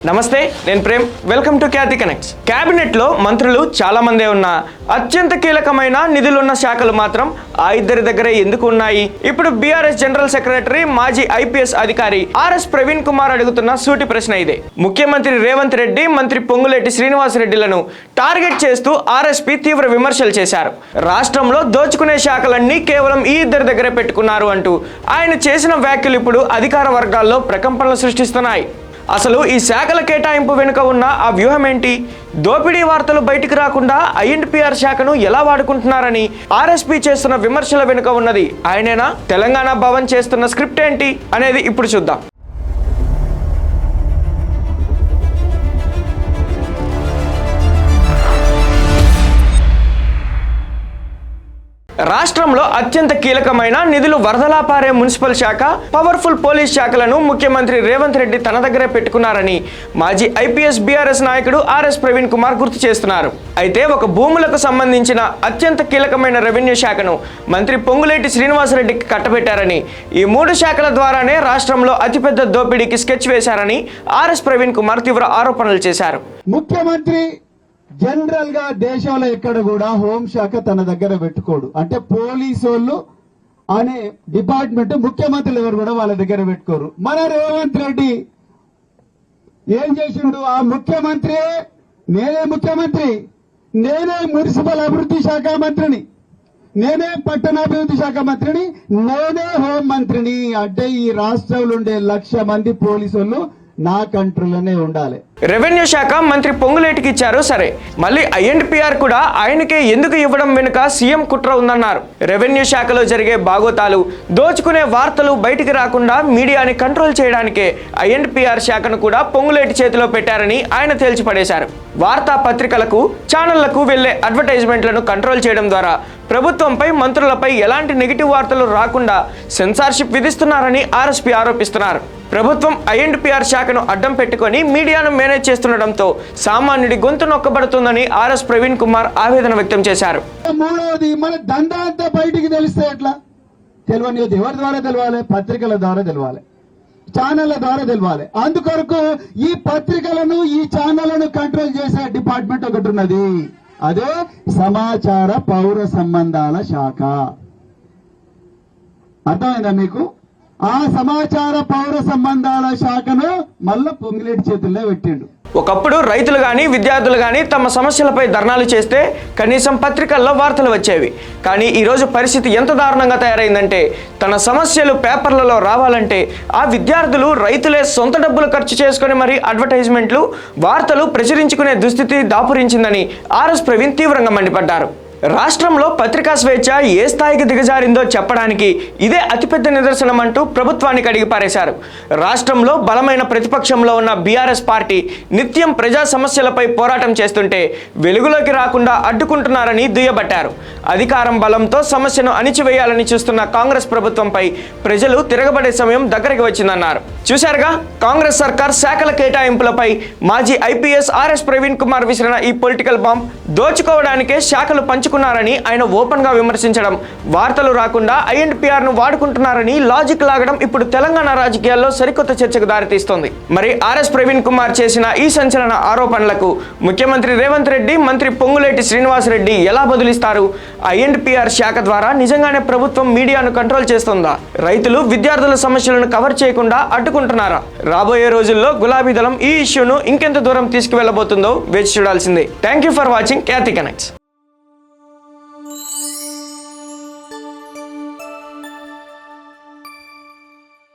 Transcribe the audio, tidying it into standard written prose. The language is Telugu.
నమస్తే, నేను Prem. Welcome to Khyati connects. క్యాబినెట్లో మంత్రులు చాలా మందే ఉన్నా అత్యంత కీలకమైన నిధులున్న శాఖలు మాత్రం ఆ ఇద్దరి దగ్గరే ఎందుకు ఉన్నాయి? ఇప్పుడు బీఆర్ఎస్ జనరల్ సెక్రటరీ, మాజీ ఐపీఎస్ అధికారి ఆర్ఎస్ ప్రవీణ్ కుమార్ అడుగుతున్న సూటి ప్రశ్న ఇదే. ముఖ్యమంత్రి రేవంత్ రెడ్డి, మంత్రి పొంగులేటి శ్రీనివాసరెడ్డిలను టార్గెట్ చేస్తూ ఆర్ఎస్పీ తీవ్ర విమర్శలు చేశారు. రాష్ట్రంలో దోచుకునే శాఖలన్నీ కేవలం ఈ ఇద్దరి దగ్గరే పెట్టుకున్నారు అంటూ ఆయన చేసిన వ్యాఖ్యలు ఇప్పుడు అధికార వర్గాల్లో ప్రకంపనలు సృష్టిస్తున్నాయి. అసలు ఈ శాఖల కేటాయింపు వెనుక ఉన్న ఆ వ్యూహం ఏంటి? దోపిడీ వార్తలు బయటికి రాకుండా ఐఎండ్పీఆర్ శాఖను ఎలా వాడుకుంటున్నారని ఆర్ఎస్పీ చేస్తున్న విమర్శల వెనుక ఉన్నది ఆయనేనా? తెలంగాణ భవన్ చేస్తున్న స్క్రిప్ట్ ఏంటి అనేది ఇప్పుడు చూద్దాం. రాష్ట్రంలో అత్యంత కీలకమైన నిధులు వరదలా పారే మున్సిపల్ శాఖ, పవర్ఫుల్ పోలీస్ శాఖలను ముఖ్యమంత్రి రేవంత్ రెడ్డి తన దగ్గరే పెట్టుకున్నారని మాజీ ఐపీఎస్ బీఆర్ఎస్ నాయకుడు ఆర్ఎస్ ప్రవీణ్ కుమార్ గుర్తు చేస్తున్నారు. అయితే ఒక భూములకు సంబంధించిన అత్యంత కీలకమైన రెవెన్యూ శాఖను మంత్రి పొంగులేటి శ్రీనివాసరెడ్డికి కట్టబెట్టారని, ఈ మూడు శాఖల ద్వారానే రాష్ట్రంలో అతిపెద్ద దోపిడీకి స్కెచ్ వేశారని ఆర్ఎస్ ప్రవీణ్ కుమార్ తీవ్ర ఆరోపణలు చేశారు. ముఖ్యమంత్రి జనరల్ గా దేశంలో ఎక్కడ కూడా హోంశాఖ తన దగ్గర పెట్టుకోడు. అంటే పోలీసు వాళ్ళు అనే డిపార్ట్మెంట్ ముఖ్యమంత్రులు ఎవరు కూడా వాళ్ళ దగ్గర పెట్టుకోరు. మన రేవంత్ రెడ్డి ఏం చేసిండు? ఆ ముఖ్యమంత్రి నేనే ముఖ్యమంత్రి, నేనే మున్సిపల్ అభివృద్ధి శాఖ మంత్రిని, నేనే పట్టణాభివృద్ధి శాఖ మంత్రిని, నేనే హోం మంత్రిని. అంటే ఈ రాష్ట్రంలో ఉండే 1,00,000 మంది పోలీసులు నా కంట్రోల్లోనే ఉండాలి. రెవెన్యూ శాఖ మంత్రి పొంగులేటికి ఇచ్చారు సరే, మళ్ళీ ఐఎండ్పీఆర్ కూడా ఆయనకే ఎందుకు ఇవ్వడం వెనుక సీఎం కుట్ర ఉందన్నారు. రెవెన్యూ శాఖలో జరిగే బాగోతాలు, దోచుకునే వార్తలు బయటికి రాకుండా మీడియాని కంట్రోల్ చేయడానికే ఐఎండ్పీఆర్ శాఖను కూడా పొంగులేటి చేతిలో పెట్టారని ఆయన తేల్చిపడేశారు. వార్తా పత్రికలకు, ఛానళ్లకు వెళ్లే అడ్వర్టైజ్మెంట్లను కంట్రోల్ చేయడం ద్వారా ప్రభుత్వంపై, మంత్రులపై ఎలాంటి నెగిటివ్ వార్తలు రాకుండా సెన్సార్షిప్ విధిస్తున్నారని ఆర్ఎస్పీ ఆరోపిస్తున్నారు. ప్రభుత్వం ఐఎండ్పీఆర్ శాఖను అడ్డం పెట్టుకొని మీడియాను మేనేజ్ చేస్తుండటంతో సామాన్యుడి గొంతు నొక్కబడుతుందని ఆర్ఎస్ ప్రవీణ్ కుమార్ ఆవేదన వ్యక్తం చేశారు. మూడవది, మన దందా అంతా బయటికి తెలిస్తే ఎట్లా? తెలియని ఎవరి ద్వారా తెలవాలి? పత్రికల ద్వారా తెలవాలి, ఛానళ్ల ద్వారా తెలవాలి. అందుకొరకు ఈ పత్రికలను, ఈ ఛానళ్లను కంట్రోల్ చేసే డిపార్ట్మెంట్ ఒకటి ఉన్నది. అదే సమాచార పౌర సంబంధాల శాఖ. అర్థమైందా మీకు? ఆ సమాచార పౌర సంబంధాల శాఖను మళ్ళా పొంగిలేటి చేతుల్లో పెట్టిండు. ఒకప్పుడు రైతులు కానీ, విద్యార్థులు కానీ తమ సమస్యలపై ధర్నాలు చేస్తే కనీసం పత్రికల్లో వార్తలు వచ్చేవి. కానీ ఈరోజు పరిస్థితి ఎంత దారుణంగా తయారైందంటే, తన సమస్యలు పేపర్లలో రావాలంటే ఆ విద్యార్థులు, రైతులే సొంత డబ్బులు ఖర్చు చేసుకుని మరి అడ్వర్టైజ్మెంట్లు, వార్తలు ప్రచురించుకునే దుస్థితి దాపురించిందని ఆర్ఎస్ ప్రవీణ్ తీవ్రంగా మండిపడ్డారు. రాష్ట్రంలో పత్రికా స్వేచ్ఛ ఏ స్థాయికి దిగజారిందో చెప్పడానికి ఇదే అతిపెద్ద నిదర్శనం అంటూ ప్రభుత్వానికి అడిగిపారేశారు. రాష్ట్రంలో బలమైన ప్రతిపక్షంలో ఉన్న బీఆర్ఎస్ పార్టీ నిత్యం ప్రజా సమస్యలపై పోరాటం చేస్తుంటే వెలుగులోకి రాకుండా అడ్డుకుంటున్నారని దుయ్యబట్టారు. అధికారం బలంతో సమస్యను అణిచివేయాలని చూస్తున్న కాంగ్రెస్ ప్రభుత్వంపై ప్రజలు తిరగబడే సమయం దగ్గరికి వచ్చిందన్నారు. చూశారుగా, కాంగ్రెస్ సర్కార్ శాఖల కేటాయింపులపై మాజీ ఐపీఎస్ ఆర్ఎస్ ప్రవీణ్ కుమార్ విసిరిన ఈ పొలిటికల్ బాంబ్. దోచుకోవడానికే శాఖలు పంచుకున్నారని ఆయన ఓపెన్ గా విమర్శించడం, వార్తలు రాకుండా ఐఎండ్పీఆర్ ను వాడుకుంటున్నారని లాజిక్ లాగడం ఇప్పుడు తెలంగాణ రాజకీయాల్లో సరికొత్త చర్చకు దారితీస్తోంది. మరి ఆర్ఎస్ ప్రవీణ్ కుమార్ చేసిన ఈ సంచలన ఆరోపణలకు ముఖ్యమంత్రి రేవంత్ రెడ్డి, మంత్రి పొంగులేటి శ్రీనివాసరెడ్డి ఎలా బదులిస్తారు? ఐఎండ్పీఆర్ శాఖ ద్వారా నిజంగానే ప్రభుత్వం మీడియాను కంట్రోల్ చేస్తుందా? రైతులు, విద్యార్థుల సమస్యలను కవర్ చేయకుండా అడ్డుకుంటున్నారా? రాబోయే రోజుల్లో గులాబీ దళం ఈ ఇష్యూను ఇంకెంత దూరం తీసుకువెళ్లబోతుందో వేచి చూడాల్సిందే. Thank you for watching Khyati connects.